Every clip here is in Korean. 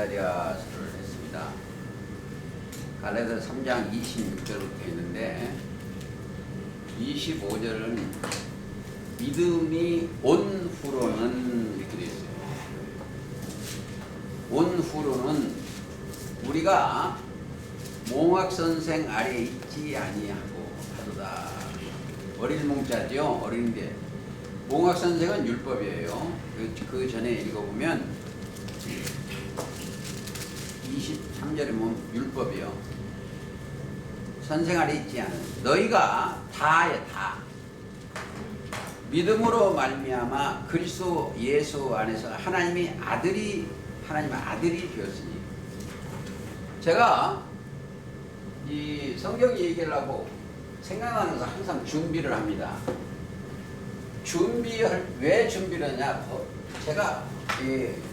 갈라디아서를 했습니다. 갈라디아서 3장 26절부터 있는데 25절은 믿음이 온 후로는 이렇게 되어 있어요. 온 후로는 우리가 몽학선생 아래에 있지 아니하고 하도다. 어린 몽자죠. 어린데 몽학선생은 율법이에요. 그 전에 읽어보면 23절에 보면 율법이요. 선생 아래 있지 않은 너희가 다에 다 믿음으로 말미암아 그리스도 예수 안에서 하나님의 아들이 되었으니. 제가 이 성경 얘기를 하고 생각나면서 항상 준비를 합니다. 왜 준비를 하냐? 제가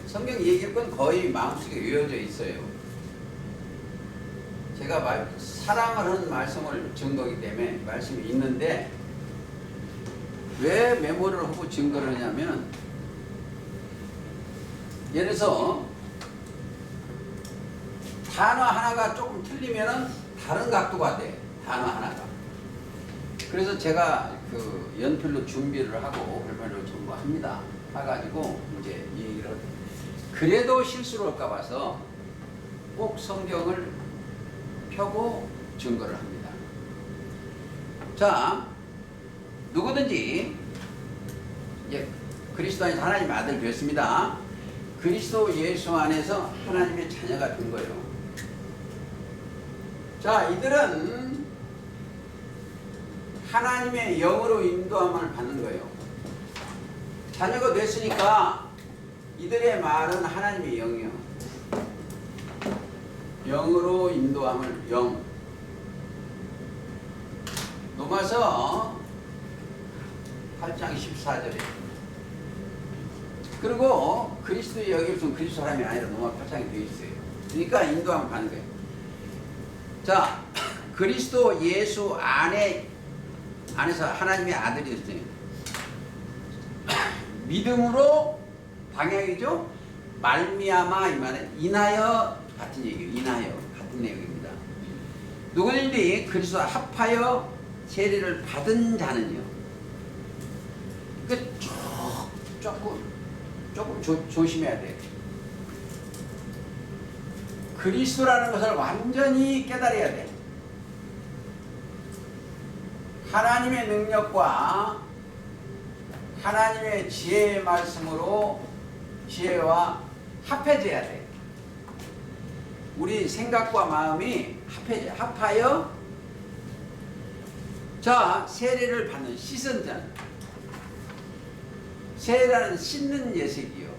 성경 얘기할 건 거의 마음속에 외워져 있어요. 제가 사랑을 하는 말씀을 증거이기 때문에 말씀이 있는데 왜 메모를 하고 증거를 하냐면, 예를 들어서 단어 하나가 조금 틀리면은 다른 각도가 돼. 단어 하나가. 그래서 제가 그 연필로 준비를 하고 별말로 전부 합니다. 해가지고 이제 이 얘기를 그래도 실수를 할까 봐서 꼭 성경을 펴고 증거를 합니다. 자, 누구든지 이제 그리스도 안에서 하나님의 아들 되었습니다. 그리스도 예수 안에서 하나님의 자녀가 된 거예요. 자, 이들은 하나님의 영으로 인도함을 받는 거예요. 자녀가 됐으니까 이들의 말은 하나님의 영이요. 영으로 인도함을 영. 로마서 8장 14절에 그리고 그리스도의 여기 무슨 그리스도 사람이 아니라 로마 8장에 되어 있어요. 그러니까 인도함을 받는 거예요. 자, 그리스도 예수 안에서 하나님의 아들이 됐어요. 믿음으로 방향이죠. 말미암아 이 말은 인하여 같은 얘기예요. 인하여 같은 내용입니다. 누구든지 그리스도 합하여 세례를 받은 자는요. 그 조금 조심해야 돼. 그리스도라는 것을 완전히 깨달아야 돼. 하나님의 능력과 하나님의 지혜의 말씀으로 지혜와 합해져야 돼. 우리 생각과 마음이 합하여 자, 세례를 받는 씻은 자는, 세례라는 씻는 예식이요.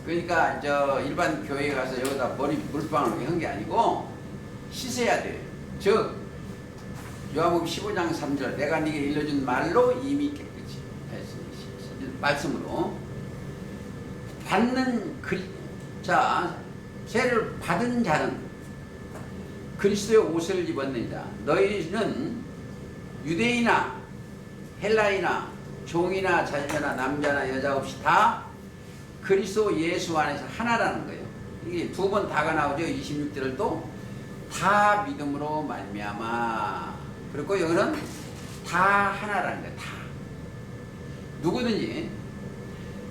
그러니까 일반 교회에 가서 여기다 머리 물방울 한 게 아니고 씻어야 돼요. 즉 요한복음 15장 3절 내가 네게 일러준 말로 이미 깨끗이 했으니 말씀으로 받는 자, 세례를 받은 자는 그리스도의 옷을 입었는 자. 너희는 유대인이나 헬라이나 종이나 자유나 남자나 여자 없이 다 그리스도 예수 안에서 하나라는 거예요. 이게 두 번 다가 나오죠. 26절을 또 다 믿음으로 말미암아. 그리고 여기는 다 하나라는 거예요. 다. 누구든지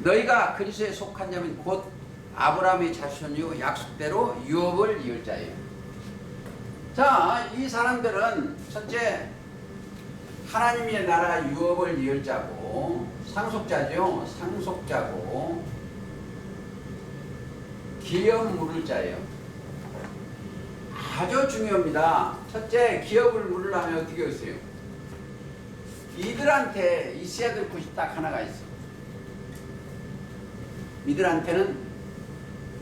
너희가 그리스도에 속한 자면 곧 아브라함의 자손이요 약속대로 유업을 이을 자예요. 자, 이 사람들은 첫째 하나님의 나라 유업을 이을 자고 상속자죠. 상속자고 기업 물을 자예요. 아주 중요합니다. 첫째, 기업을 물으려면 어떻게 했어요? 이들한테 있어야 될 것이 딱 하나가 있어. 이들한테는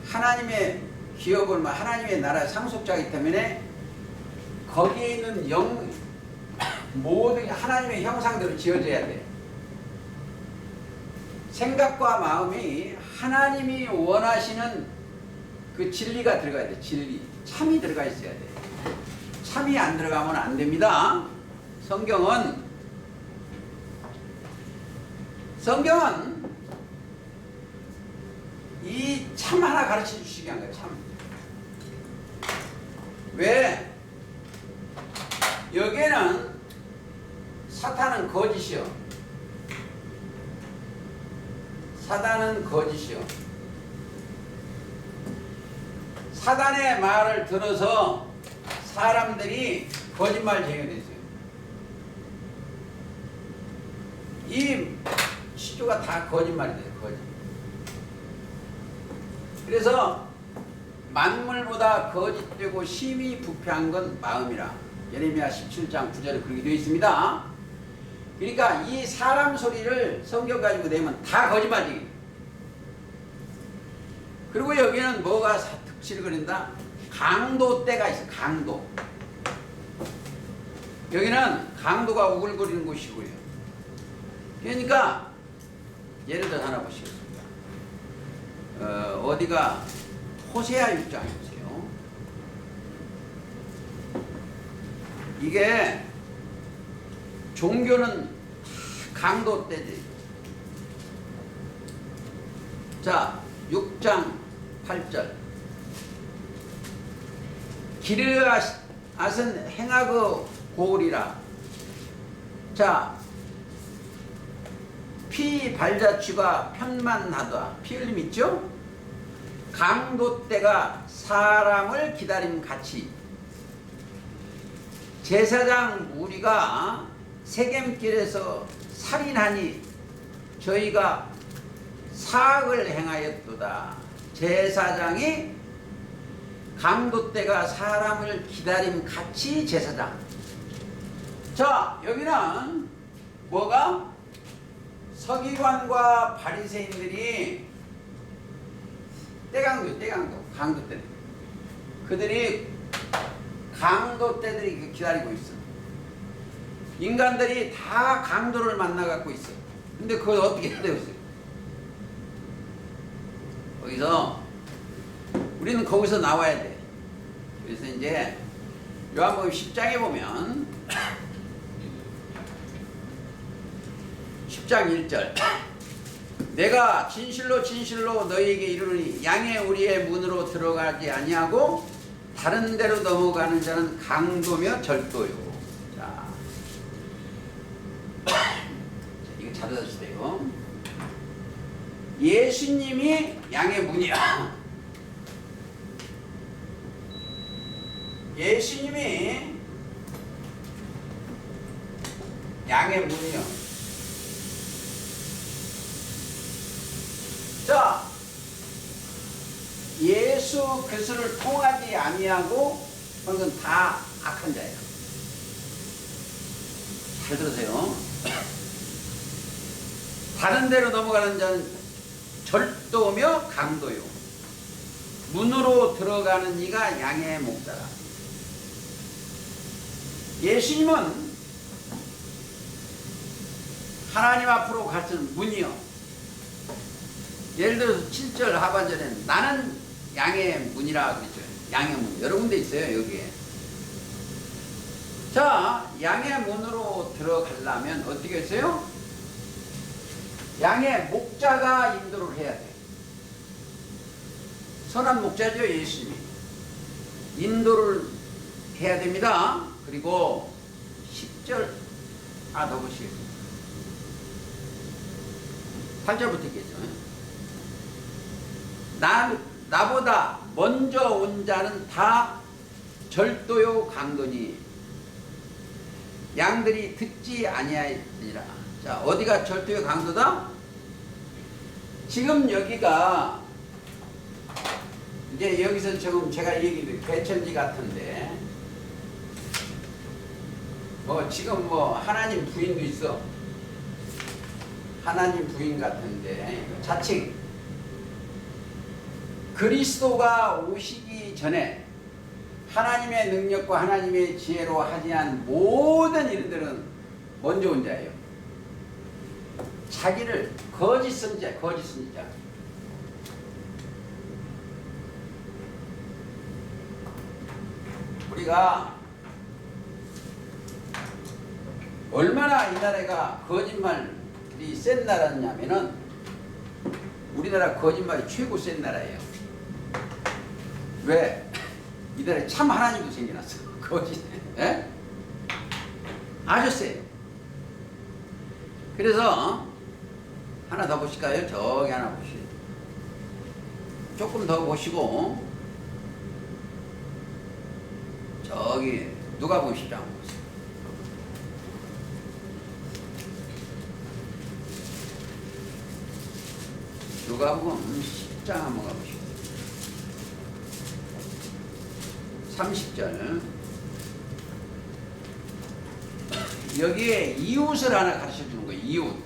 하나님의 기업을, 하나님의 나라의 상속자이기 때문에 거기에 있는 모든 하나님의 형상대로 지어져야 돼. 생각과 마음이 하나님이 원하시는 그 진리가 들어가야 돼. 진리. 참이 들어가 있어야 돼. 참이 안 들어가면 안 됩니다. 성경은 이 이 참 하나 가르쳐 주시기 한 거예요. 참. 왜? 여기에는 사탄은 거짓이요. 사단은 거짓이요. 사단의 말을 들어서 사람들이 거짓말쟁이가 됐어요. 이 시조가 다 거짓말이 돼요. 거짓. 그래서 만물보다 거짓되고 심히 부패한 건 마음이라. 예레미야 17장 9절에 그렇게 되어 있습니다. 그러니까 이 사람 소리를 성경 가지고 내면 다 거짓말이에요. 그리고 여기는 뭐가 특실을 그린다? 강도 때가 있어. 강도. 여기는 강도가 우글거리는 곳이고요. 그러니까 예를 들어 하나 보시겠습니다. 어디가 호세아 6장에 보세요. 이게 종교는 강도 때지. 자, 6장 8절. 기르앗은 행하그 고울이라. 자, 피 발자취가 편만하다. 피 흘림 있죠? 강도 때가 사람을 기다림 같이. 제사장 무리가 세겜길에서 살인하니 저희가 사악을 행하였도다. 제사장이 강도 때가 사람을 기다림 같이 제사장. 자, 여기는 뭐가? 서기관과 바리새인들이 강도 때. 그들이 강도 때들이 기다리고 있어. 인간들이 다 강도를 만나갖고 있어. 근데 그걸 어떻게 해야 되겠어요? 거기서 우리는 거기서 나와야 돼. 그래서 이제 요한복음 10장에 보면 10장 1절 내가 진실로 진실로 너희에게 이르노니 양의 우리의 문으로 들어가지 아니하고 다른 데로 넘어가는 자는 강도며 절도요. 자, 이거 잘 들으세요. 예수님이 양의 문이야. 예수님이 양의 문이요. 자, 예수 그리스도를 통하지 아니하고 그건 다 악한 자예요. 잘 들으세요. 다른 데로 넘어가는 자는 절도며 강도요. 문으로 들어가는 이가 양의 목자라. 예수님은 하나님 앞으로 가는 문이요. 예를 들어서 7절 하반절에는 나는 양의 문이라 그랬죠. 양의 문. 여러 군데 있어요, 여기에. 자, 양의 문으로 들어가려면 어떻게 했어요? 양의 목자가 인도를 해야 돼. 선한 목자죠, 예수님이. 인도를 해야 됩니다. 그리고 10절, 더 보시겠습니다. 8절부터 있겠죠. 나보다 먼저 온 자는 다 절도요 강도니 양들이 듣지 아니하리라. 자, 어디가 절도요 강도다? 지금 여기가 이제 여기서 지금 제가 얘기한 개천지 같은데 지금 하나님 부인도 있어. 하나님 부인 같은데 자칭 그리스도가 오시기 전에 하나님의 능력과 하나님의 지혜로 하지 않은 모든 일들은 먼저 온 자예요. 자기를 거짓 선지자. 우리가 얼마나 이 나라가 거짓말이 센 나라냐면은 우리나라 거짓말이 최고 센 나라예요. 왜? 이 나라에 참 하나님도 생겨났어. 거짓. 예? 아주 세요. 그래서 하나 더 보실까요? 저기 하나 보시죠. 조금 더 보시고 저기 누가복음 10장 한번 보세요. 누가복음 10장 한번 가보시죠. 30절. 여기에 이웃을 하나 가르쳐 주는 거예요. 이웃.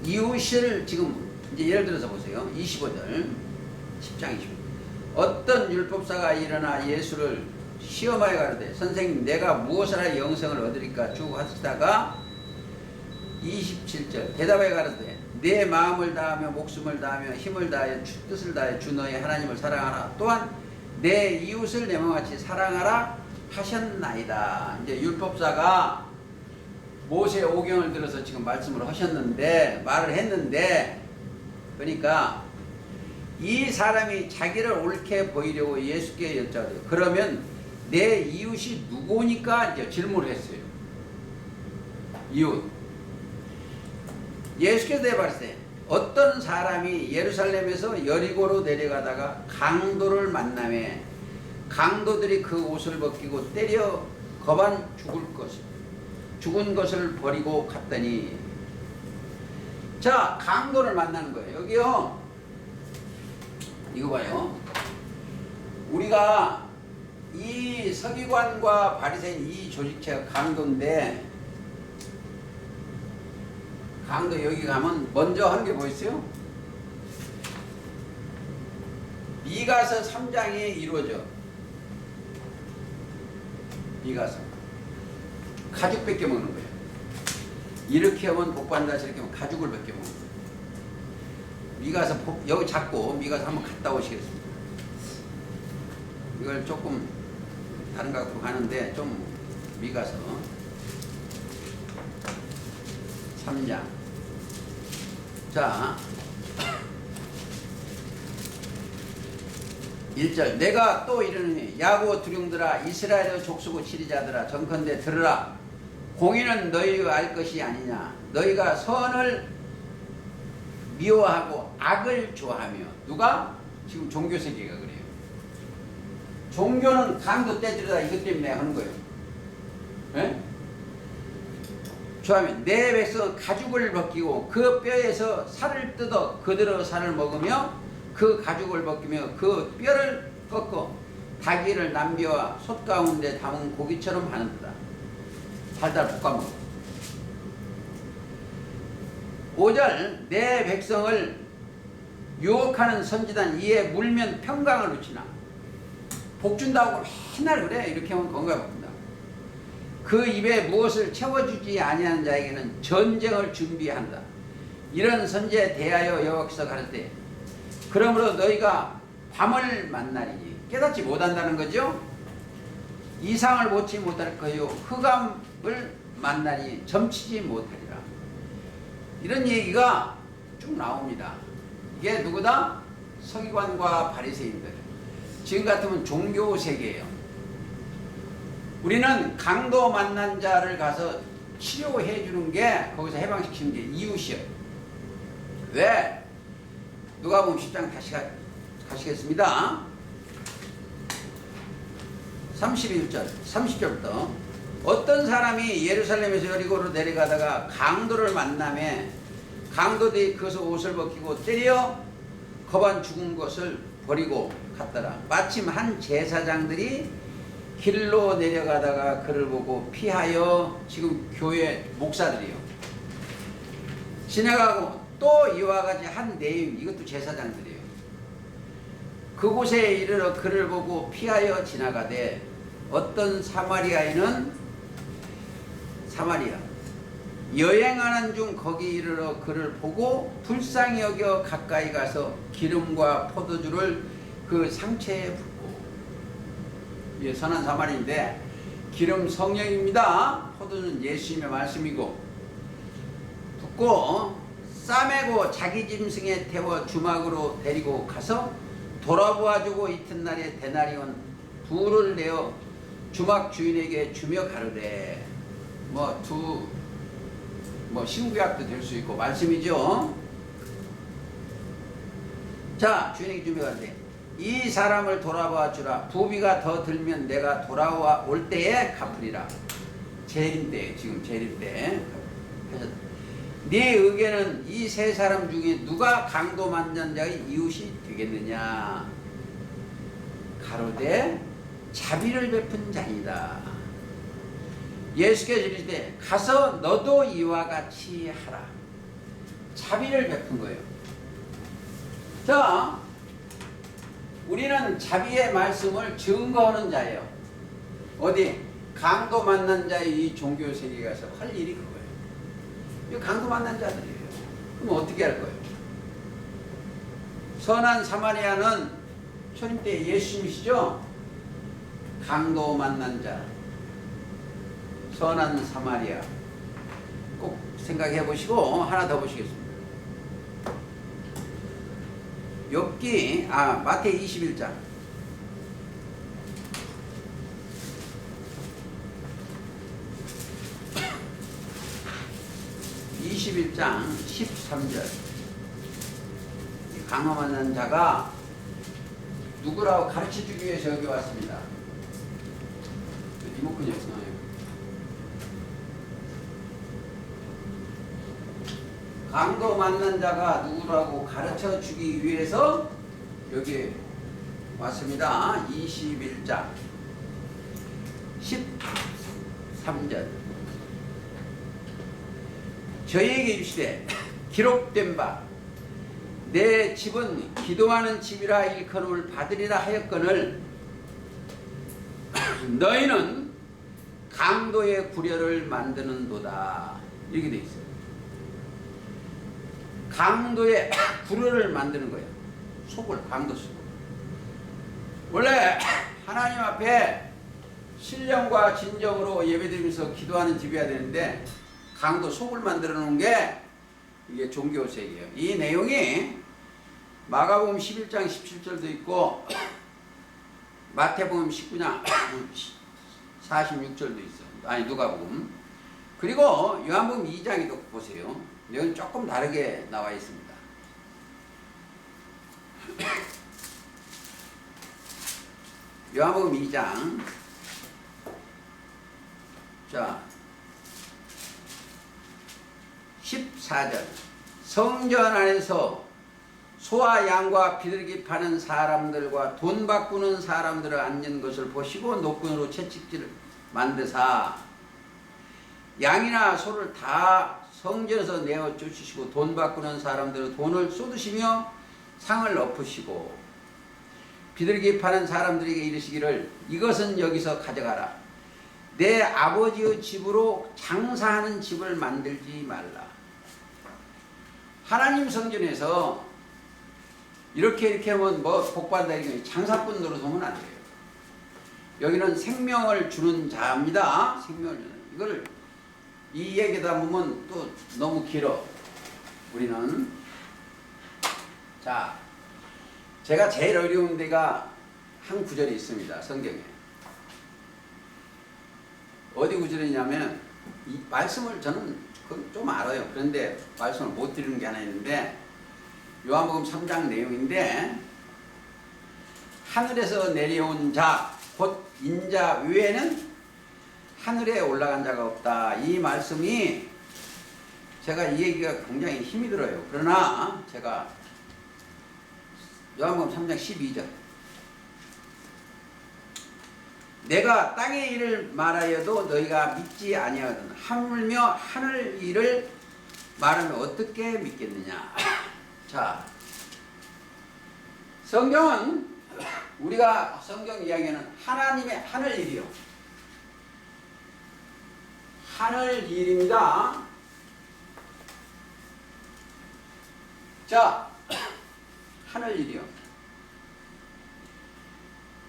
이웃을 지금 이제 예를 들어서 보세요. 25절. 10장 25절. 어떤 율법사가 일어나 예수를 시험하여 가로되 선생님 내가 무엇을 하여 영생을 얻으리까 주 하시다가 27절 대답하여 가로되 내 마음을 다하며 목숨을 다하며 힘을 다하여 주 뜻을 다하여 주 너의 하나님을 사랑하라 또한 내 이웃을 내 몸같이 사랑하라 하셨나이다. 이제 율법사가 모세 오경을 들어서 지금 말씀을 하셨는데 말을 했는데 그러니까 이 사람이 자기를 옳게 보이려고 예수께 여쭤요. 그러면 내 이웃이 누구니까 이제 질문을 했어요. 이웃. 예수께서 대답하시되 어떤 사람이 예루살렘에서 여리고로 내려가다가 강도를 만나매 강도들이 그 옷을 벗기고 때려 거반 죽은 것을 버리고 갔더니 자 강도를 만나는 거예요. 여기요. 이거 봐요. 우리가 이 서기관과 바리새인 이 조직체가 강도인데 강도 여기 가면 먼저 한 게 뭐 있어요? 미가서 3장에 이루어져. 미가서 가죽 뺏겨 먹는 거예요. 이렇게 하면 복받는다 저렇게 하면 가죽을 뺏겨 먹는 거예요. 미가서 여기 잡고 미가서 한번 갔다 오시겠습니다. 이걸 조금 다른 각도로 가는데 좀 미가서 3장 자 1절 내가 또 이르노니 야고 두룡들아 이스라엘의 족속의 지리자들아 정컨대 들으라 공의는 너희가 알 것이 아니냐 너희가 선을 미워하고 악을 좋아하며 누가? 지금 종교세계가 그래요. 종교는 강도 떼들이다 이것 때문에 하는 거예요. 예? 좋아하면 내 백성은 가죽을 벗기고 그 뼈에서 살을 뜯어 그대로 살을 먹으며 그 가죽을 벗기며 그 뼈를 꺾어 닭이를 남비와 솥 가운데 담은 고기처럼 하는도다. 달달 볶아먹어. 5절 내 백성을 유혹하는 선지단 이에 물면 평강을 놓치나 복준다고 맨날 그래. 이렇게 하면 건강을 바꾼다. 그 입에 무엇을 채워주지 아니하는 자에게는 전쟁을 준비한다. 이런 선지에 대하여 여호와께서 가르되 그러므로 너희가 밤을 만나리니 깨닫지 못한다는 거죠. 이상을 보지 못할 거요 흑암을 만나니 점치지 못하리라. 이런 얘기가 쭉 나옵니다. 이게 누구다? 서기관과 바리새인들. 지금 같으면 종교 세계예요. 우리는 강도 만난 자를 가서 치료해 주는 게 거기서 해방시키는 게 이웃이요. 왜? 누가복음 10장 다시 가시겠습니다. 31절, 30절부터 어떤 사람이 예루살렘에서 여리고로 내려가다가 강도를 만나매 강도들이 그것을 옷을 벗기고 때려 거반 죽은 것을 버리고 갔더라. 마침 한 제사장들이 길로 내려가다가 그를 보고 피하여 지금 교회 목사들이요. 지나가고 또 이와 같이 한 내임 이것도 제사장들이에요. 그곳에 이르러 그를 보고 피하여 지나가되 어떤 사마리아인은 사마리아 여행하는 중 거기 이르러 그를 보고 불쌍히 여겨 가까이 가서 기름과 포도주를 그 상체에 붓고 예, 선한 사마리인데 기름 성령입니다. 포도주는 예수님의 말씀이고 붓고 싸매고 자기 짐승에 태워 주막으로 데리고 가서 돌아보아주고 이튿날에 데나리온 부를 내어 주막 주인에게 주며 가로되 신구약도 될 수 있고 말씀이죠. 자, 주인에게 주며 가로되 이 사람을 돌아봐 주라. 부비가 더 들면 내가 돌아와 올 때에 갚으리라. 재림 때, 지금 재림 때. 네 의견은 이 세 사람 중에 누가 강도 만난 자의 이웃이 되겠느냐? 가로되 자비를 베푼 자이다. 예수께서 이르시되 가서 너도 이와 같이 하라. 자비를 베푼 거예요. 자, 우리는 자비의 말씀을 증거하는 자예요. 어디? 강도 만난 자의 이 종교 세계에 가서 할 일이 그거예요. 이 강도 만난 자들이에요. 그럼 어떻게 할 거예요? 선한 사마리아는 초림 때 예수님이시죠? 강도 만난 자, 선한 사마리아 꼭 생각해 보시고 하나 더 보시겠습니다. 마태이 21장 21장 13절. 강도 만난 자가 누구라고 가르쳐주기 위해서 여기 왔습니다. 리모컨이 없나요? 강도 만난 자가 누구라고 가르쳐주기 위해서 여기 왔습니다. 21장 13절. 저희에게 이르시되 기록된 바 내 집은 기도하는 집이라 일컬음을 받으리라 하였거늘 너희는 강도의 구려를 만드는도다. 이렇게 돼 있어요. 강도의 구려를 만드는 거예요. 속을, 강도 속을. 원래 하나님 앞에 신령과 진정으로 예배드리면서 기도하는 집이어야 되는데 강도 속을 만들어 놓은 게 이게 종교세계예요. 이 내용이 마가복음 11장 17절도 있고 마태복음 19장 46절도 있어요. 아니 누가복음. 그리고 요한복음 2장에도 보세요. 여기는 조금 다르게 나와 있습니다. 요한복음 2장 자 14절. 성전 안에서 소와 양과 비둘기 파는 사람들과 돈 바꾸는 사람들을 앉는 것을 보시고 노끈으로 채찍질을 만드사 양이나 소를 다 성전에서 내어 주시고 돈 바꾸는 사람들은 돈을 쏟으시며 상을 엎으시고 비둘기 파는 사람들에게 이르시기를 이것은 여기서 가져가라. 내 아버지의 집으로 장사하는 집을 만들지 말라. 하나님 성전에서 이렇게 하면 복받는다 이게 장사꾼 노릇하면 안 돼요. 여기는 생명을 주는 자입니다. 생명을 주는. 이걸 이 얘기다 보면 또 너무 길어. 우리는 자 제가 제일 어려운 데가 한 구절이 있습니다. 성경에. 어디 구절이냐면 이 말씀을 저는 좀 알아요. 그런데 말씀을 못 드리는 게 하나 있는데 요한복음 3장 내용인데 하늘에서 내려온 자 곧 인자 외에는 하늘에 올라간 자가 없다. 이 말씀이 제가 이 얘기가 굉장히 힘이 들어요. 그러나 제가 요한복음 3장 12절 내가 땅의 일을 말하여도 너희가 믿지 아니하거든 하물며 하늘 일을 말하면 어떻게 믿겠느냐. 자, 성경은 우리가 성경 이야기는 하나님의 하늘 일이요. 하늘 일입니다. 자, 하늘 일이요.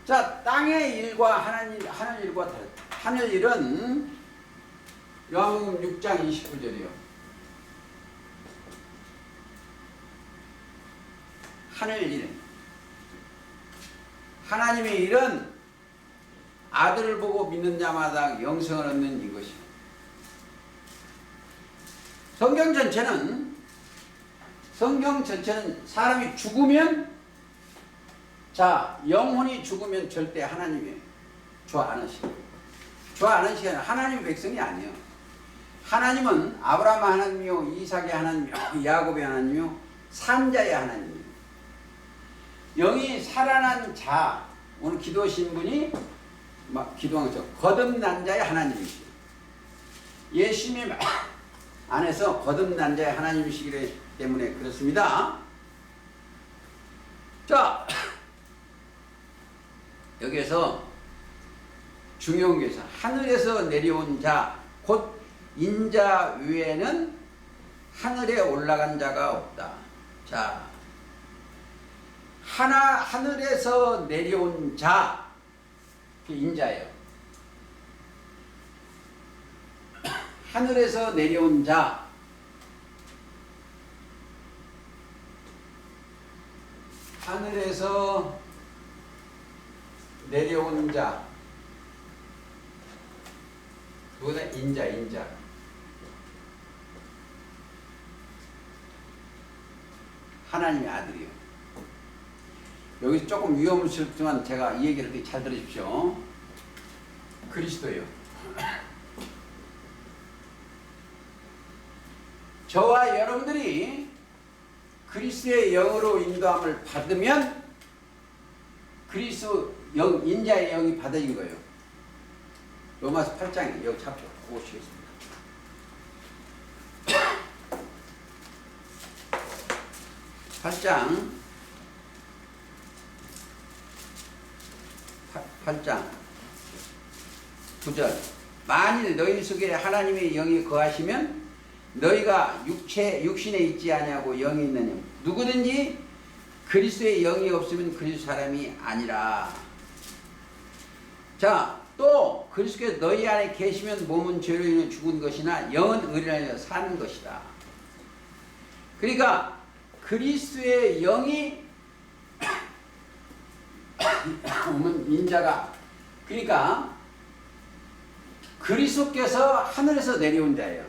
자, 땅의 일과 하늘 일과 다르다. 하늘 일은 요한복음 6장 29절이요. 하늘 일. 하나님의 일은 아들을 보고 믿는 자마다 영생을 얻는 이것이요. 성경 전체는 사람이 죽으면, 자, 영혼이 죽으면 절대 하나님이 좋아하는 하나님의 백성이 아니에요. 하나님은 아브라함 하나님이요, 이삭의 하나님이요, 야곱의 하나님이요, 산자의 하나님이요. 영이 살아난 자, 오늘 기도하신 분이 막 기도한 거죠. 거듭난 자의 하나님이시죠. 예수님 안에서 거듭난 자의 하나님이시기 때문에 그렇습니다. 자, 여기에서 중요한 게 있어요. 하늘에서 내려온 자, 곧 인자 외에는 하늘에 올라간 자가 없다. 자, 하늘에서 내려온 자, 그 인자예요. 하늘에서 내려온 자, 하늘에서 내려온 자, 그거다 인자. 하나님의 아들이요. 여기서 조금 위험스럽지만 제가 이 얘기를 되게 잘 들으십시오. 그리스도예요. 저와 여러분들이 그리스도의 영으로 인도함을 받으면 그리스도 영, 인자의 영이 받아진 거예요. 로마서 8장에 여기 잡혀 보시겠습니다. 8장 9절. 만일 너희 속에 하나님의 영이 거하시면 너희가 육신에 있지 아니하고 영이 있느냐. 누구든지 그리스도의 영이 없으면 그리스도 사람이 아니라. 자, 또 그리스도께서 너희 안에 계시면 몸은 죄로 인해 죽은 것이나 영은 의로 인해 사는 것이다. 그러니까 그리스도의 영이 인자가, 그러니까 그리스도께서 하늘에서 내려온 자예요.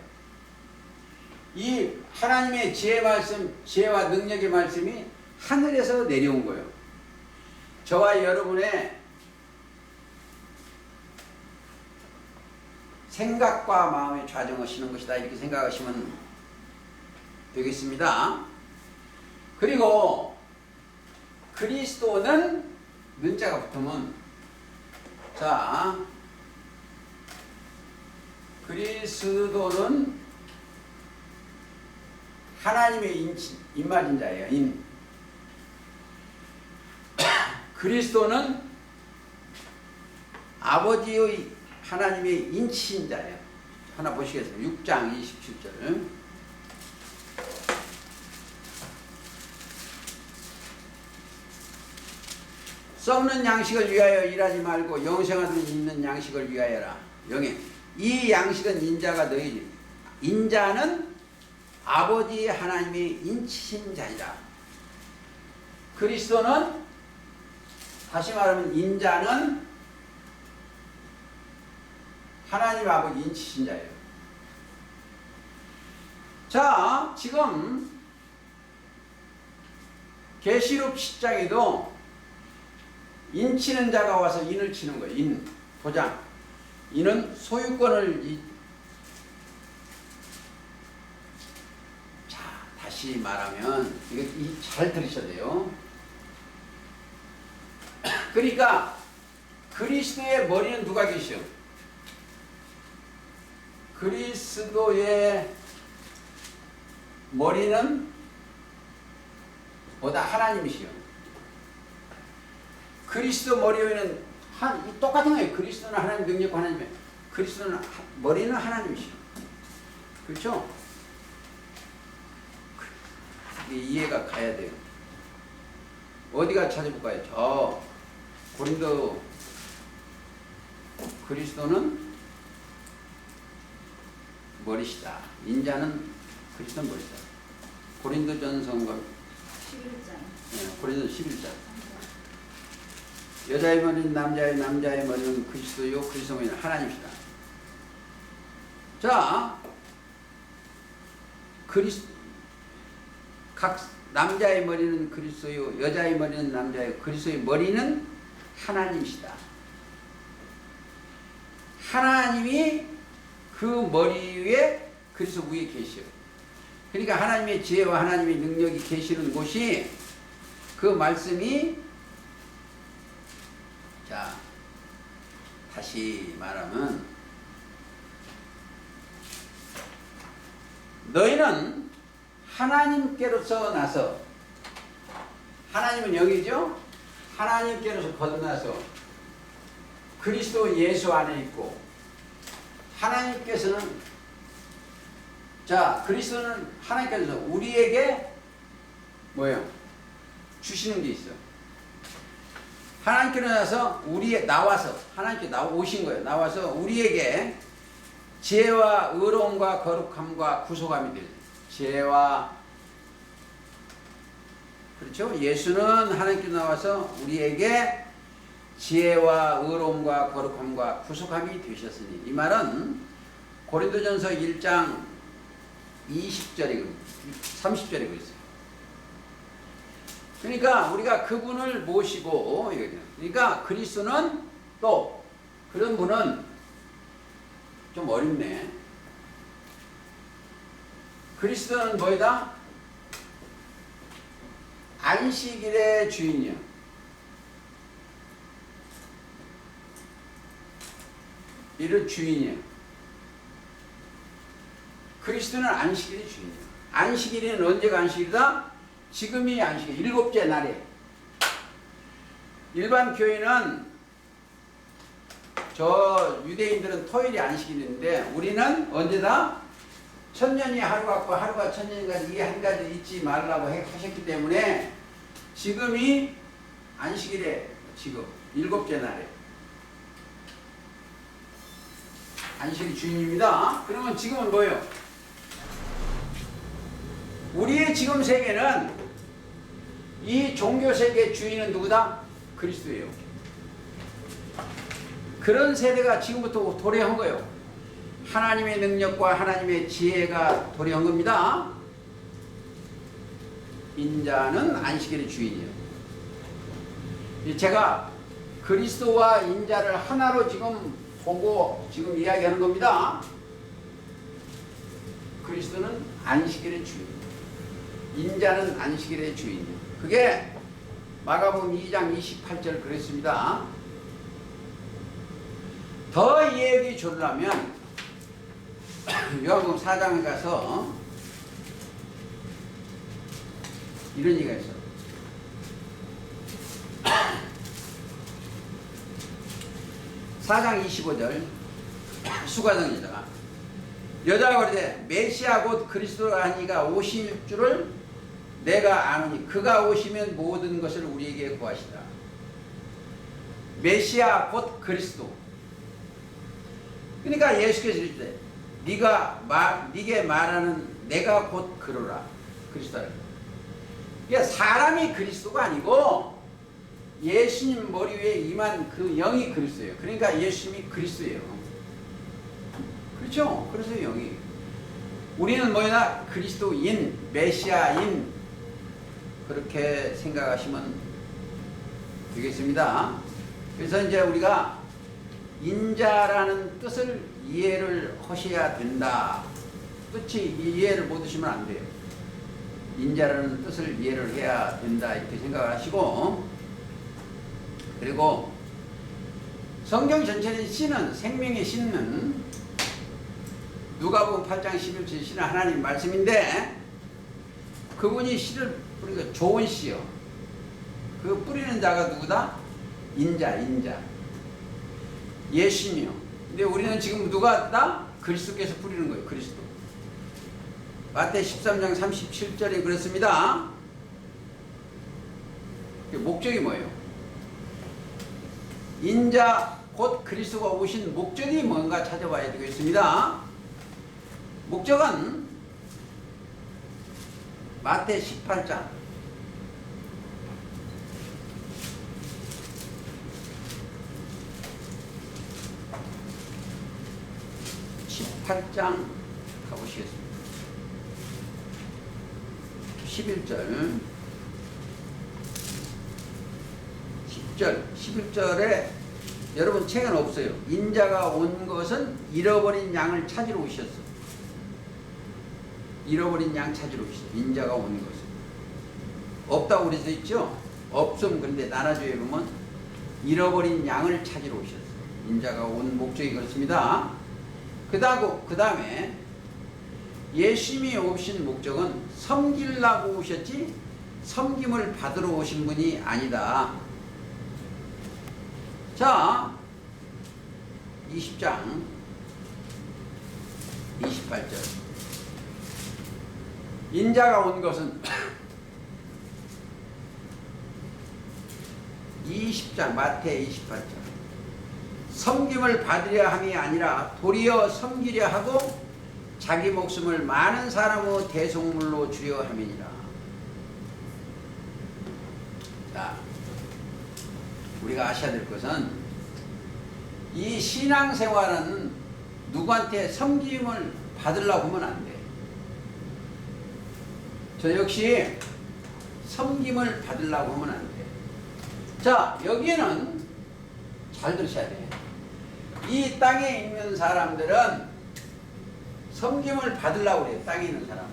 이 하나님의 지혜와 능력의 말씀이 하늘에서 내려온 거예요. 저와 여러분의 생각과 마음에 좌정하시는 것이다, 이렇게 생각하시면 되겠습니다. 그리고 그리스도는 는자가 붙으면, 자, 그리스도는 하나님의 임맞은 자예요. 그리스도는 아버지의 하나님의 인치인 자예요. 하나 보시겠습니다. 6장 27절. 썩는 양식을 위하여 일하지 말고 영생하도록 있는 양식을 위하여라. 영에 이 양식은 인자가 너희, 인자는 아버지 하나님의 인치신 자이라. 그리스도는, 다시 말하면 인자는 하나님 아버지 인치신 자예요. 자, 지금 계시록 10장에도 인치는 자가 와서 인을 치는 거예요. 도장. 인은 소유권을, 자, 다시 말하면 이거 잘 들으셔야 돼요. 그러니까 그리스도의 머리는 누가 계셔? 그리스도의 머리는 보다 하나님이시요. 그리스도 머리 위에는 똑같은 거예요. 그리스도는 하나님 능력과 하나님의, 그리스도는 머리는 하나님이시요. 그렇죠? 이게 이해가 가야 돼요. 어디가 찾아볼까요? 저 고린도, 그리스도는 머리시다. 인자는 그리스도 머리다. 고린도전서 고린도전서 11장. 여자의 머리는 남자의 머리는 그리스도요 그리스도 머리는 하나님이시다. 자, 각 남자의 머리는 그리스도요 여자의 머리는 남자의 그리스도의 머리는 하나님이시다. 하나님이 그 머리 위에 그리스도 위에 계셔. 그러니까 하나님의 지혜와 하나님의 능력이 계시는 곳이 그 말씀이 자 다시 말하면 너희는 하나님께로서 나서 하나님은 영이죠. 하나님께로서 거듭나서 그리스도 예수 안에 있고 하나님께서는 자 그리스도는 하나님께서 우리에게 뭐예요? 주시는 게 있어. 하나님께로 나서 나와서 하나님께 오신 거예요. 나와서 우리에게 지혜와 의로움과 거룩함과 구속함이 되죠. 지혜와 그렇죠? 예수는 하나님께 나와서 우리에게 지혜와 의로움과 거룩함과 구속함이 되셨으니 이 말은 고린도전서 1장 20절에 30절에 그랬어요. 그러니까 우리가 그분을 모시고 그러니까 그리스도는 또 그런 분은 좀 어렵네. 그리스도는 뭐이다? 안식일의 주인이야. 이를 주인이야. 그리스도는 안식일의 주인이야. 안식일은 언제가 안식일이다? 지금이 안식일, 일곱째 날에. 일반 교회는 저 유대인들은 토요일이 안식일인데 우리는 언제다? 천년이 하루 같고 하루가 천년인가지 이 한 가지 잊지 말라고 하셨기 때문에 지금이 안식일에 지금 일곱째 날에 안식일 주인입니다. 그러면 지금은 뭐예요? 우리의 지금 세계는 이 종교 세계의 주인은 누구다? 그리스도예요. 그런 세대가 지금부터 도래한 거예요. 하나님의 능력과 하나님의 지혜가 도래한 겁니다. 인자는 안식일의 주인이에요. 제가 그리스도와 인자를 하나로 지금 보고 지금 이야기하는 겁니다. 그리스도는 안식일의 주인, 인자는 안식일의 주인이에요. 그게 마가복음 2장 28절 그랬습니다. 더 이해하기 좋으려면 요한복음 4장에 가서 이런 얘기가 있어. (4장 25절) 수가성이다가 여자가 그러되 메시아 곧 그리스도라 하니가 오실 줄을 내가 아노니 그가 오시면 모든 것을 우리에게 구하시다. 메시아 곧 그리스도. 그러니까 예수께서 이르시되 네게 말하는 내가 곧 그로라. 그리스도라. 그러니까 사람이 그리스도가 아니고 예수님 머리 위에 임한 그 영이 그리스도예요. 그러니까 예수님이 그리스도예요. 그렇죠? 그래서 영이. 우리는 뭐냐? 그리스도인, 메시아인 그렇게 생각하시면 되겠습니다. 그래서 이제 우리가 인자라는 뜻을 이해를 하셔야 된다. 뜻이 이해를 못 하시면 안 돼요. 인자라는 뜻을 이해를 해야 된다 이렇게 생각을 하시고, 그리고 성경 전체는 씨는 생명의 씨는 누가복음 8장 11절 씨는 하나님 말씀인데 그분이 씨를 뿌리고 좋은 씨요. 그 뿌리는 자가 누구다? 인자. 예수님이요. 근데 우리는 지금 누가 다 그리스도께서 뿌리는 거예요. 그리스도. 마태 13장 37절에 그랬습니다. 목적이 뭐예요? 인자 곧 그리스도가 오신 목적이 뭔가 찾아봐야 되겠습니다. 목적은 마태 18장 18장 가보시겠습니다. 11절 10절 11절에 여러분 책은 없어요. 인자가 온 것은 잃어버린 양을 찾으러 오셨어. 잃어버린 양 찾으러 오셨어. 인자가 온 것은 없다고 그래서 있죠. 없음. 근데 나라조에 보면 잃어버린 양을 찾으러 오셨어. 인자가 온 목적이 그렇습니다. 그 다음에 예수님이 오신 목적은 섬기려고 오셨지 섬김을 받으러 오신 분이 아니다. 자, 20장 28절 인자가 온 것은 20장 마태 28절 섬김을 받으려 함이 아니라 도리어 섬기려 하고 자기 목숨을 많은 사람의 대속물로 주려 함이니라. 자, 우리가 아셔야 될 것은 이 신앙생활은 누구한테 섬김을 받으려고 하면 안 돼. 저 역시 섬김을 받으려고 하면 안 돼. 자, 여기는 잘 들으셔야 돼. 이 땅에 있는 사람들은 섬김을 받으려고 그래요. 땅에 있는 사람은.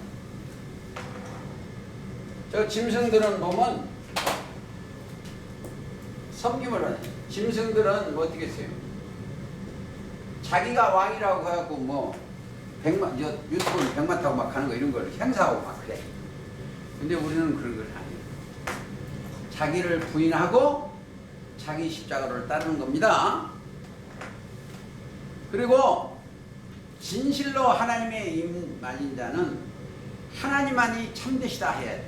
저 짐승들은 보면 섬김을 하네. 짐승들은 뭐 어떻게 했어요? 자기가 왕이라고 해갖고 뭐 백만, 유튜브는 백만 타고 막 하는 거 이런 걸 행사하고 막 그래. 근데 우리는 그런 걸 안 해요. 자기를 부인하고 자기 십자가를 따르는 겁니다. 그리고 진실로 하나님의 임 말린 자는 하나님만이 참되시다 해야 돼.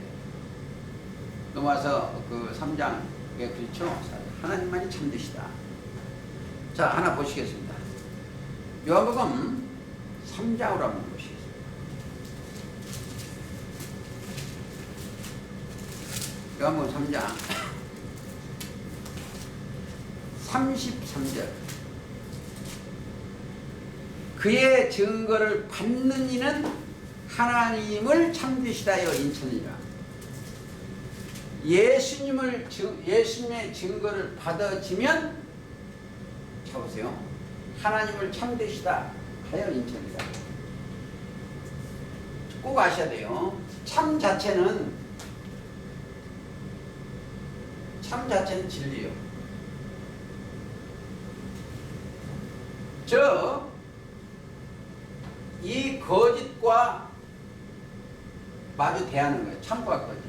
넘어와서 그 3장에 그렇죠. 하나님만이 참되시다. 자, 하나 보시겠습니다. 요한복음 3장으로 한번 보시겠습니다. 요한복음 3장 33절 그의 증거를 받는 이는 하나님을 참되시다여 인천이라. 예수님의 증거를 받아지면 쳐보세요. 하나님을 참되시다 하여 인천이다. 꼭 아셔야 돼요. 참 자체는 진리예요. 이 거짓과 마주 대하는 거예요. 참과 거짓.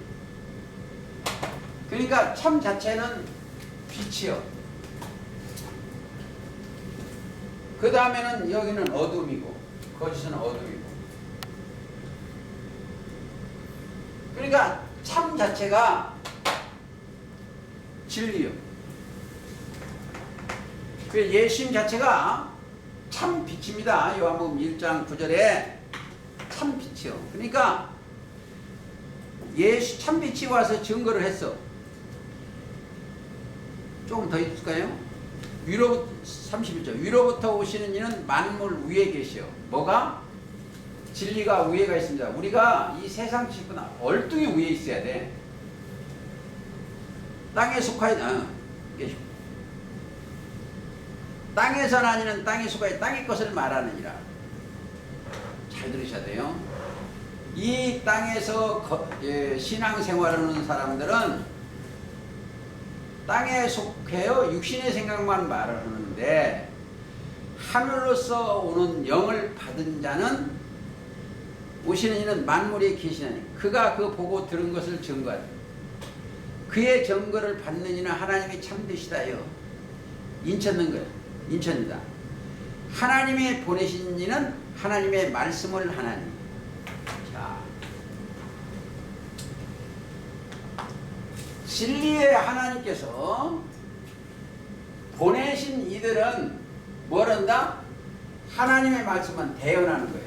그러니까 참 자체는 빛이요. 그 다음에는 여기는 어둠이고 거짓은 어둠이고. 그러니까 참 자체가 진리요. 그 예수님 자체가 참 빛입니다. 요한복음 1장 9절에 참 빛이요. 그러니까 예수 참 빛이 와서 증거를 했어. 조금 더 있을까요? 31절 위로부터 오시는 이는 만물 위에 계시오. 뭐가? 진리가 위에가 있습니다. 우리가 이 세상 지식보다 얼뚱이 위에 있어야 돼. 땅에 속하여 계시고 땅에서 나니는 땅에 속하여 땅의 것을 말하느니라. 잘 들으셔야 돼요. 이 땅에서 신앙생활하는 사람들은 땅에 속해요. 육신의 생각만 말을 하는데 하늘로서 오는 영을 받은 자는 오시는 이는 만물에 계시나니 그가 그 보고 들은 것을 증거하라. 그의 증거를 받는 이는 하나님이 참되시다요. 인천는 거예요. 인천이다. 하나님의 보내신 이는 하나님의 말씀을 하나니. 자, 진리의 하나님께서 보내신 이들은 뭘 한다? 하나님의 말씀만 대언하는 거예요.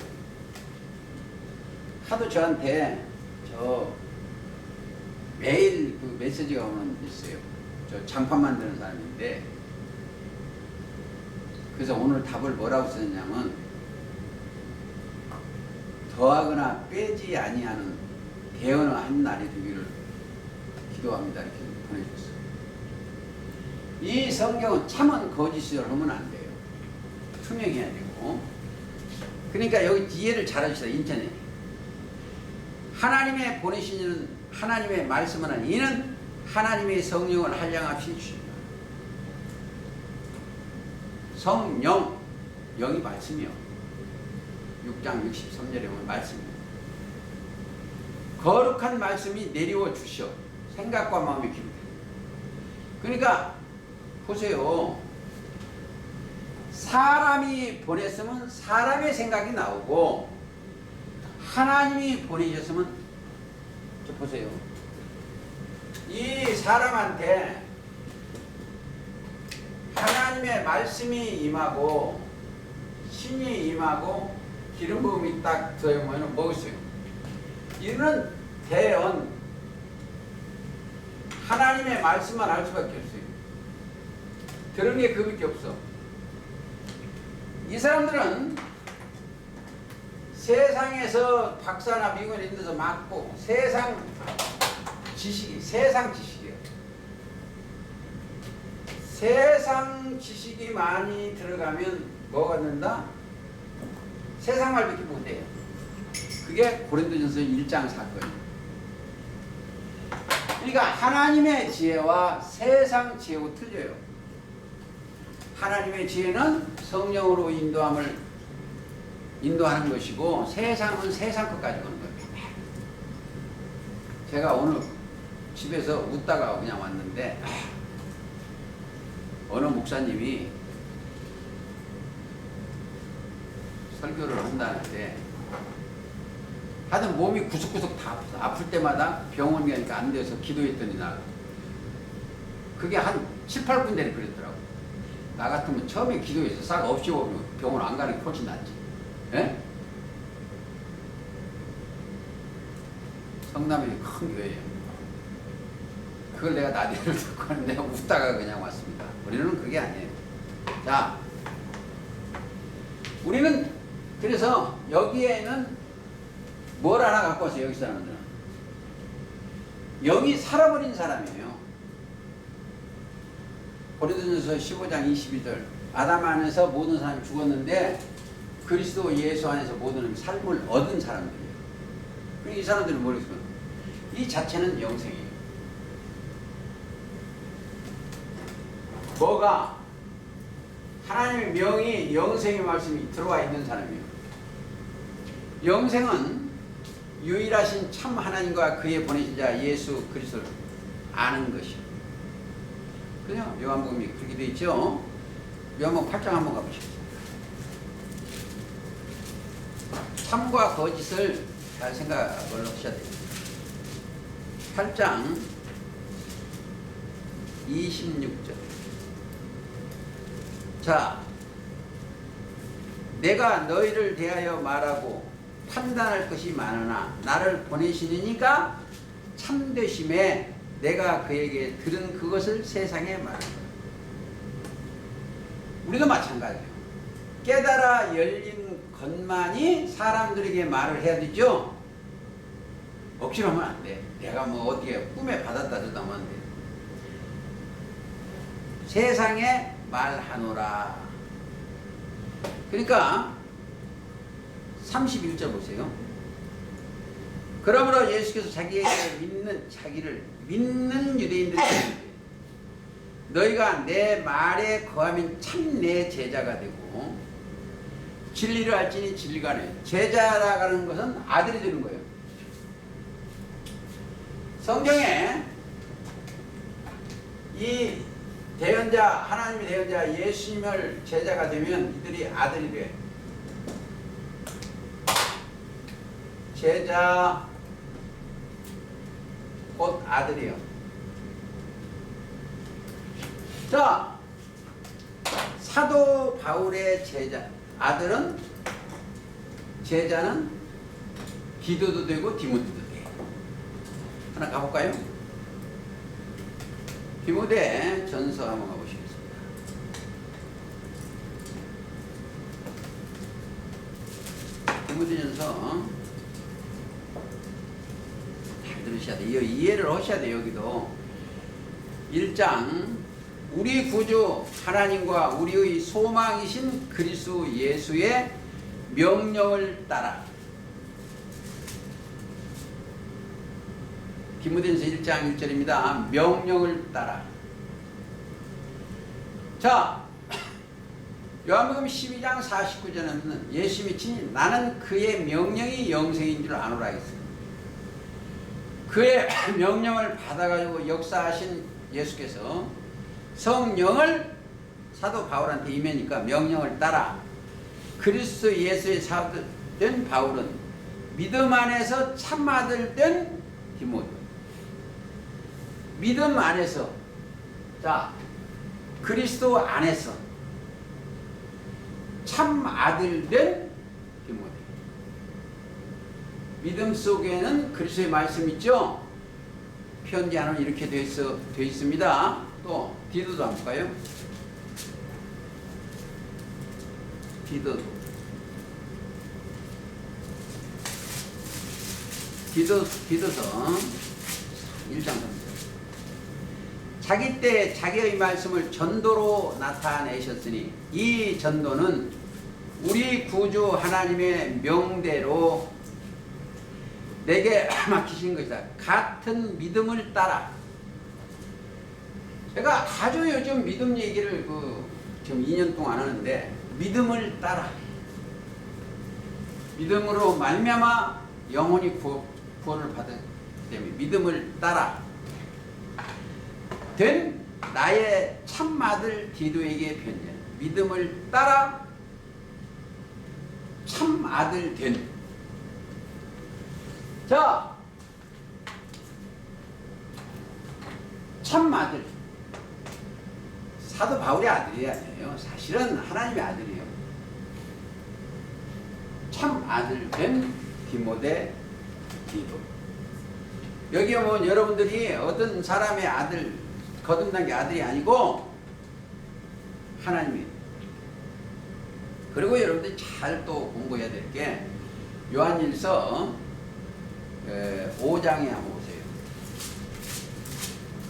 하도 저한테 매일 그 메시지가 오는 게 있어요. 저 장판 만드는 사람인데 그래서 오늘 답을 뭐라고 썼냐면 더하거나 빼지 아니하는 대언의 한 날이 되기를 기도합니다. 이렇게 보내주셨어요. 이 성경은 참은 거짓을 하면 안 돼요. 투명해야 되고. 그러니까 여기 이해를 잘해주세요. 인천에 하나님의 보내신 이는 하나님의 말씀을 하는 이는 하나님의 성령을 한량없이 주십니다. 성령, 영이 말씀이요. 6장 63절에 보면 말씀이요. 거룩한 말씀이 내려와 주시오. 생각과 마음이 기울게. 그러니까 보세요. 사람이 보냈으면 사람의 생각이 나오고 하나님이 보내셨으면 저 보세요. 이 사람한테 하나님의 말씀이 임하고 신이 임하고 기름 부음이 딱 들어오면 뭐겠어요? 이는 대언 하나님의 말씀만 할 수밖에 없어요. 들은 게 그밖에 없어. 이 사람들은 세상에서 박사나 미국에 있는 데서 맞고 세상 지식이에요. 세상 지식이 많이 들어가면 뭐가 된다? 세상 말밖에 못해요. 그게 고린도전서 1장 사건이에요. 그러니까 하나님의 지혜와 세상 지혜하고 틀려요. 하나님의 지혜는 성령으로 인도하는 것이고 세상은 세상 것 가지고 오는 거예요. 제가 오늘 집에서 웃다가 그냥 왔는데 어느 목사님이 설교를 한다는데 하여튼 몸이 구석구석 다 아플 때마다 병원 가니까 안 돼서 기도했더니 그게 한 7, 8군데를 그랬더라고. 나 같으면 처음에 기도해서 싹 없이 오면 병원 안 가는 게 훨씬 낫지. 예? 성남이 큰 교회예요. 그걸 내가 나디를 듣고 내가 웃다가 그냥 왔습니다. 우리는 그게 아니에요. 자, 우리는 그래서 여기에는 뭘 하나 갖고 왔어요. 여기 사람들은 영이 살아버린 사람이에요. 고린도전서 15장 21절 아담 안에서 모든 사람이 죽었는데 그리스도 예수 안에서 모든 삶을 얻은 사람들이에요. 이 사람들은 모르겠어요. 이 자체는 영생이에요. 뭐가 하나님의 명이 영생의 말씀이 들어와 있는 사람이에요. 영생은 유일하신 참 하나님과 그의 보내신 자 예수 그리스도를 아는 것이에요. 그죠? 요한복음이 그렇게 되어 있죠. 요한복음 8장 한번 가보시죠. 참과 거짓을 잘 생각을 하셔야 돼요. 8장 26절. 자, 내가 너희를 대하여 말하고 판단할 것이 많으나 나를 보내시니까 참되심에 내가 그에게 들은 그것을 세상에 말한 거예요. 우리도 마찬가지예요. 깨달아 열린 것만이 사람들에게 말을 해야 되죠. 억지로 하면 안 돼. 내가 뭐 어떻게 꿈에 받았다 저다 하면 안 돼. 세상에 말하노라. 그러니까 31절 보세요. 그러므로 예수께서 자기를 믿는 유대인들이 너희가 내 말에 거하면 참 내 제자가 되고 진리를 알지니 진리가 내 제자라는 것은 아들이 되는 거예요. 성경에 이 대언자 하나님의 대언자 예수님을 제자가 되면 이들이 아들이 돼. 제자 곧 아들이요. 자, 사도 바울의 제자 제자는 디도도 되고 디모데도 돼. 하나 가볼까요? 디모데 전서 한번 가보시겠습니다. 디모데 전서 들으셔야 돼요. 이해를 하셔야 돼요. 여기도 1장 우리 구주 하나님과 우리의 소망이신 그리스도 예수의 명령을 따라. 디모데전서 1장 1절입니다. 명령을 따라. 자, 요한복음 12장 49절에는 예수님이 친히 나는 그의 명령이 영생인 줄 아노라 했어요. 그의 명령을 받아가지고 역사하신 예수께서 성령을 사도 바울한테 임하니까 명령을 따라 그리스도 예수의 사도된 바울은 믿음 안에서 참 아들 된 디모데. 믿음 안에서, 자, 그리스도 안에서 참 아들 된 디모데. 믿음 속에는 그리스도의 말씀 있죠? 편지 하나는 이렇게 되어 있습니다. 또 디도도 한번 볼까요? 디도서 1장 3절. 자기 때 자기의 말씀을 전도로 나타내셨으니 이 전도는 우리 구주 하나님의 명대로 내게 맡기신 것이다. 같은 믿음을 따라. 제가 아주 요즘 믿음 얘기를 지금 2년 동안 하는데 믿음을 따라. 믿음으로 말미암아 영혼이 구원을 받은 때문에 믿음을 따라 된 나의 참아들 디도에게 편지하라. 믿음을 따라 참아들 된. 자, 참아들. 사도 바울의 아들이 아니에요. 사실은 하나님의 아들이에요. 참아들 된 디모데 디도. 여기 오면 여러분들이 어떤 사람의 아들, 거듭난 게 아들이 아니고 하나님이에요. 그리고 여러분들이 잘 또 공부해야 될 게 요한일서 5장에 한번 보세요.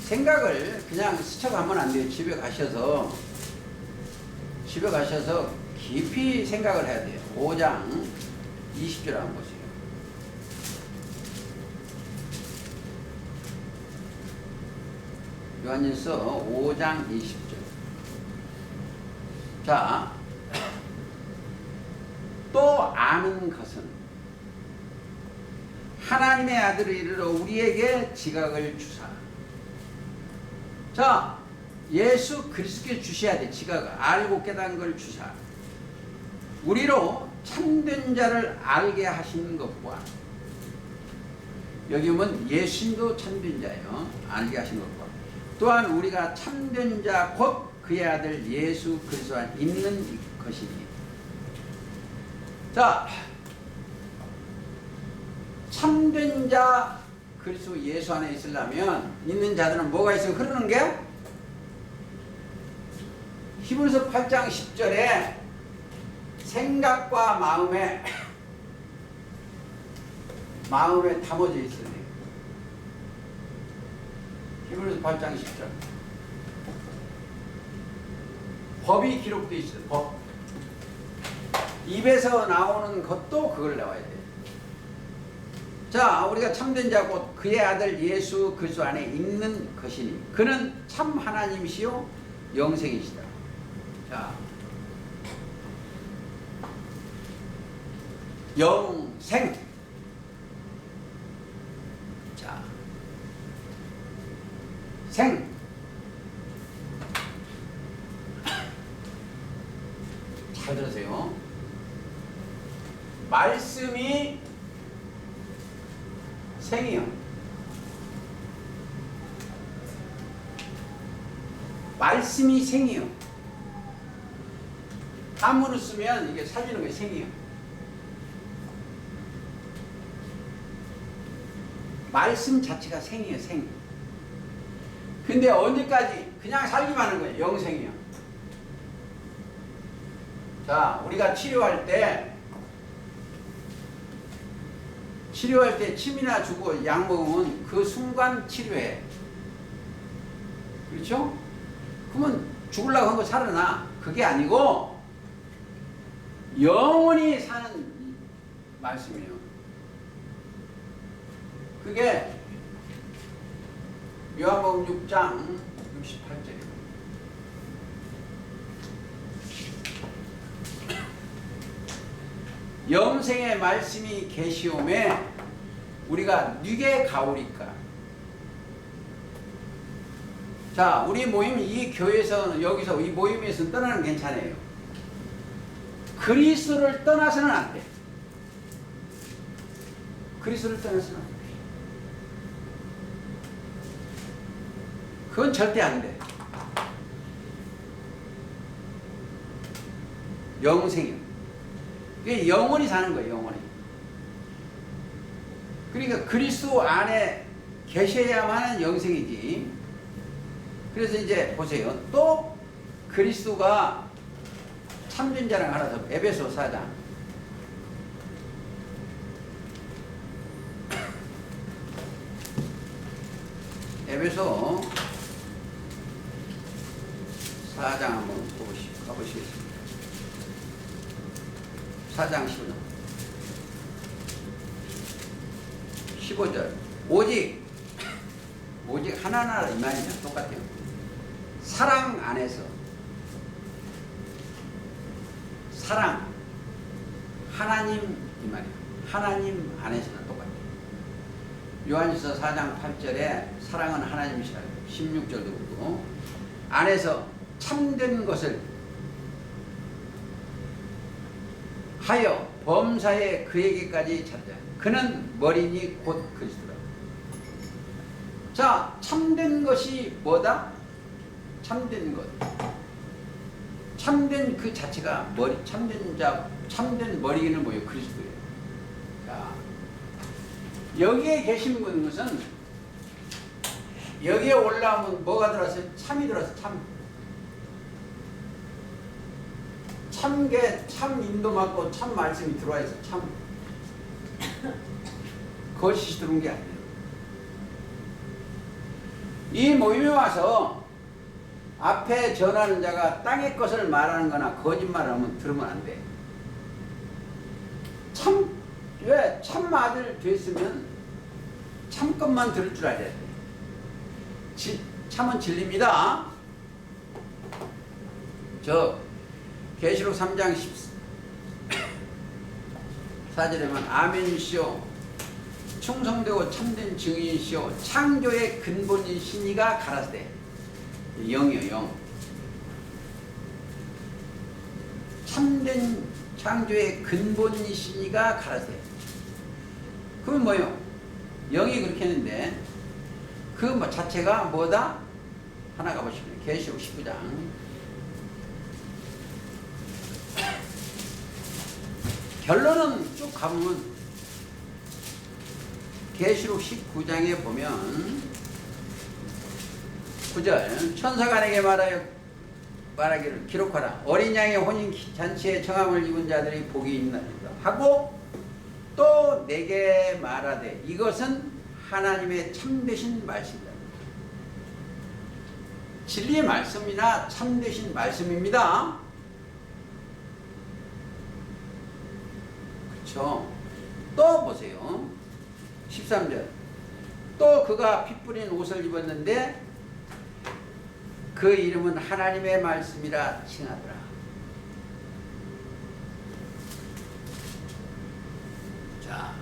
생각을 그냥 스쳐가면 안 돼요. 집에 가셔서 깊이 생각을 해야 돼요. 5장 20절 한번 보세요. 요한일서 5장 20절. 자, 또 아는 것은 하나님의 아들을 이르러 우리에게 지각을 주사. 자, 예수 그리스도께 주셔야 돼. 지각을 알고 깨달은 걸 주사. 우리로 참된 자를 알게 하시는 것과, 여기 보면 예수님도 참된 자예요. 알게 하신 것과, 또한 우리가 참된 자 곧 그의 아들 예수 그리스도 안에 있는 것이니. 자, 참된 자 그리스도 예수 안에 있으려면 있는 자들은 뭐가 있어요? 흐르는 게? 히브리서 8장 10절에 생각과 마음에 담아져 있어요. 히브리서 8장 10절. 법이 기록되어 있어요. 법. 입에서 나오는 것도 그걸 나와야 돼요. 자, 우리가 참된 자 곧 그의 아들 예수 그리스도 안에 있는 것이니 그는 참 하나님이시요 영생이시다. 자, 영생. 자, 생. 잘 들으세요. 말씀이 생이요. 말씀이 생이요. 함으로 쓰면 이게 살리는 게 생이요. 말씀 자체가 생이에요. 생. 근데 언제까지 그냥 살기만 하는 거예요. 영생이요. 자, 우리가 치료할 때 치료할 때 침이나 주고 약 먹으면 그 순간 치료해. 그렇죠? 그러면 죽으려고 한 거 살아나. 그게 아니고 영원히 사는 말씀이에요. 그게 요한복음 6장 68절이에요. 영생의 말씀이 계시오매 우리가 뉘게 가오리까. 자, 우리 모임 이 교회에서 여기서 이 모임에서 떠나는 괜찮아요. 그리스도를 떠나서는 안 돼. 그리스도를 떠나서는 안 돼. 그건 절대 안 돼. 영생이요. 그게 영원히 사는 거예요. 영원히. 그러니까 그리스도 안에 계셔야만 하는 영생이지. 그래서 이제 보세요. 또 그리스도가 참된 자랑 하나 더. 에베소 4장. 에베소 4장 한번 가보시겠습니다. 4장 15절. 오직 하나나 이 말이냐 똑같아요. 사랑 안에서 사랑 하나님 이 말이에요. 하나님 안에서는 똑같아요. 요한일서 4장 8절에 사랑은 하나님이시라 16절도 그렇고 안에서 참된 것을 하여 범사에 그에게까지 찾자. 그는 머리니 곧 그리스도라. 자, 참된 것이 뭐다? 참된 것. 참된 그 자체가 머리, 참된 머리는 뭐예요? 그리스도예요. 자, 여기에 계신 것은 여기에 올라오면 뭐가 들어왔어요? 참이 들어왔어요. 참게, 참 인도 맞고 참 말씀이 들어와 있어. 참. 거짓이 들어온 게 아니에요. 이 모임에 와서 앞에 전하는 자가 땅의 것을 말하는 거나 거짓말하면 들으면 안 돼. 왜 참 아들 됐으면 참 것만 들을 줄 알아야 돼. 참은 진리입니다. 계시록 3장 14절에만 아멘이시오 충성되고 참된 증인이시오 창조의 근본인 신이가 가라사대. 영이요, 영. 참된 창조의 근본인 신이가 가라사대. 그건 뭐예요? 영이 그렇게 했는데 그 자체가 뭐다? 하나 가보시면 계시록 19장 결론은 쭉 가보면 계시록 19장에 보면 9절 천사가 내게 말하기를 기록하라. 어린 양의 혼인잔치에 청함을 입은 자들이 복이 있나이다 하고 또 내게 말하되 이것은 하나님의 참되신 말씀이다. 진리의 말씀이나 참되신 말씀입니다. 그렇죠? 또 보세요. 13절 또 그가 피 뿌린 옷을 입었는데 그 이름은 하나님의 말씀이라 칭하더라. 자,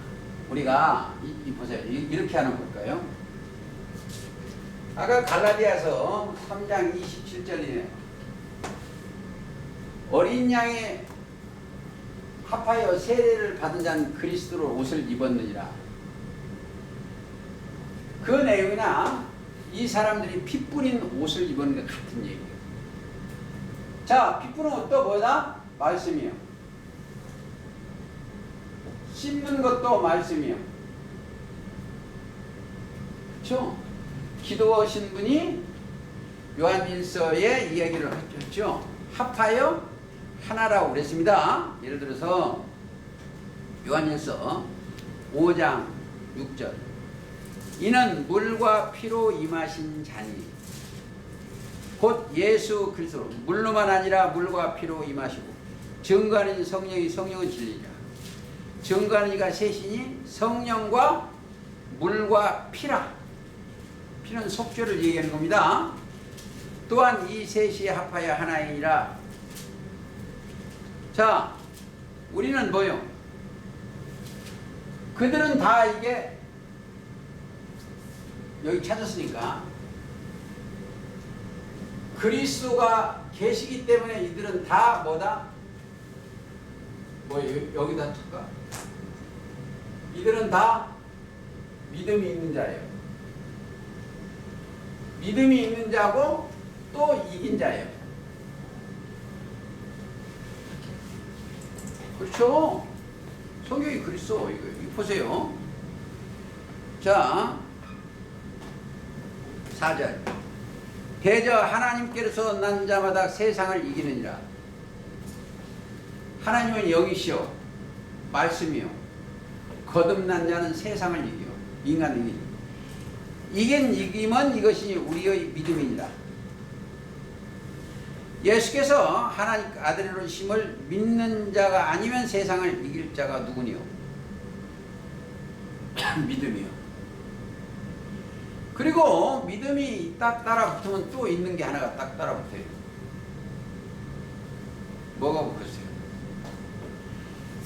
우리가 보세요. 이렇게 하는 걸까요? 아까 갈라디아서 3장 27절이네요. 어린 양의 합하여 세례를 받은 자는 그리스도로 옷을 입었느니라. 그 내용이나 이 사람들이 피 뿌린 옷을 입은 것 같은 얘기예요. 자, 피 뿌린 옷도 뭐다? 말씀이에요. 씻는 것도 말씀이에요. 그렇죠? 기도하신 분이 요한일서에 이야기를 했죠. 합하여 하나라고 그랬습니다. 예를 들어서 요한일서 5장 6절. 이는 물과 피로 임하신 자니 곧 예수 그리스도 물로만 아니라 물과 피로 임하시고 증거하는 성령이 성령은 진리라. 증거하는 이가 셋이니 성령과 물과 피라. 피는 속죄를 얘기하는 겁니다. 또한 이 셋이 합하여 하나이니라. 자, 우리는 뭐요? 그들은 다 이게 여기 찾았으니까 그리스도가 계시기 때문에 이들은 다 뭐다? 뭐 여기다 칠까? 이들은 다 믿음이 있는 자예요. 믿음이 있는 자고 또 이긴 자예요. 그렇죠? 성경이 그랬어. 이거 보세요. 자, 4절. 대저 하나님께서 난 자마다 세상을 이기느니라. 하나님은 영이시오. 말씀이요. 거듭난 자는 세상을 이겨. 인간이 이김은 이것이 우리의 믿음이니라. 예수께서 하나님 아들로 심을 믿는 자가 아니면 세상을 이길 자가 누구니요? 믿음이요. 그리고 믿음이 딱 따라붙으면 또 있는 게 하나가 딱 따라붙어요. 뭐가 붙겠어요?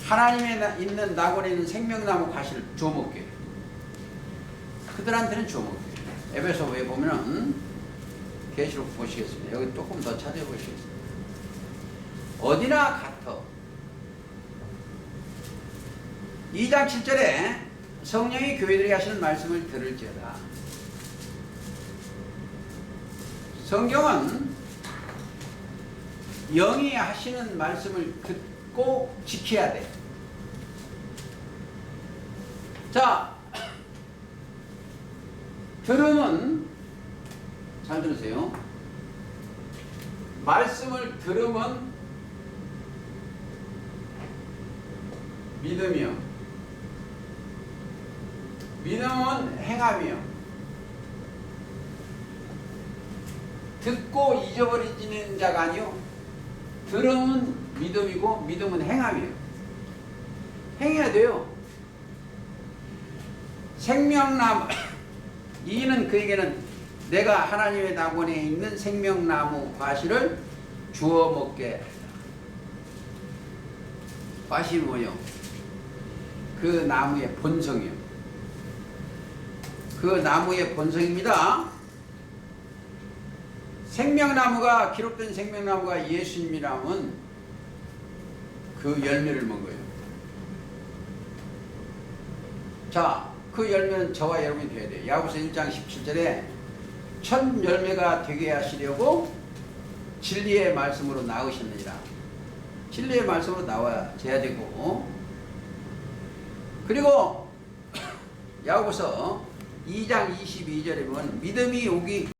하나님에 있는 낙원에 있는 생명나무 가시를 주워 먹게. 그들한테는 주워 먹게. 에베소서에 보면은 계시록 보시겠습니다. 여기 조금 더 찾아보시겠습니다. 어디나 같아. 2장 7절에 성령이 교회들에게 하시는 말씀을 들을지어다. 성경은 영이 하시는 말씀을 듣고 지켜야 돼. 자, 들으면 잘 들으세요. 말씀을 들으면 믿음이요. 믿음은 행함이요. 듣고 잊어버리지는 자가 아니요. 들으면 믿음이고 믿음은 행함이에요. 행해야 돼요. 생명나무 이는 그에게는 내가 하나님의 낙원에 있는 생명나무 과실을 주워 먹게 하리라. 과실이 뭐요? 그 나무의 본성이요. 그 나무의 본성입니다. 생명나무가 기록된 생명나무가 예수님이라면 그 열매를 먹어요. 자, 그 열매는 저와 여러분이 되어야 돼요. 야고보서 1장 17절에 첫 열매가 되게 하시려고 진리의 말씀으로 나으셨느니라. 진리의 말씀으로 나와야 되고, 그리고 야고보서 2장 22절에 보면 믿음이 오기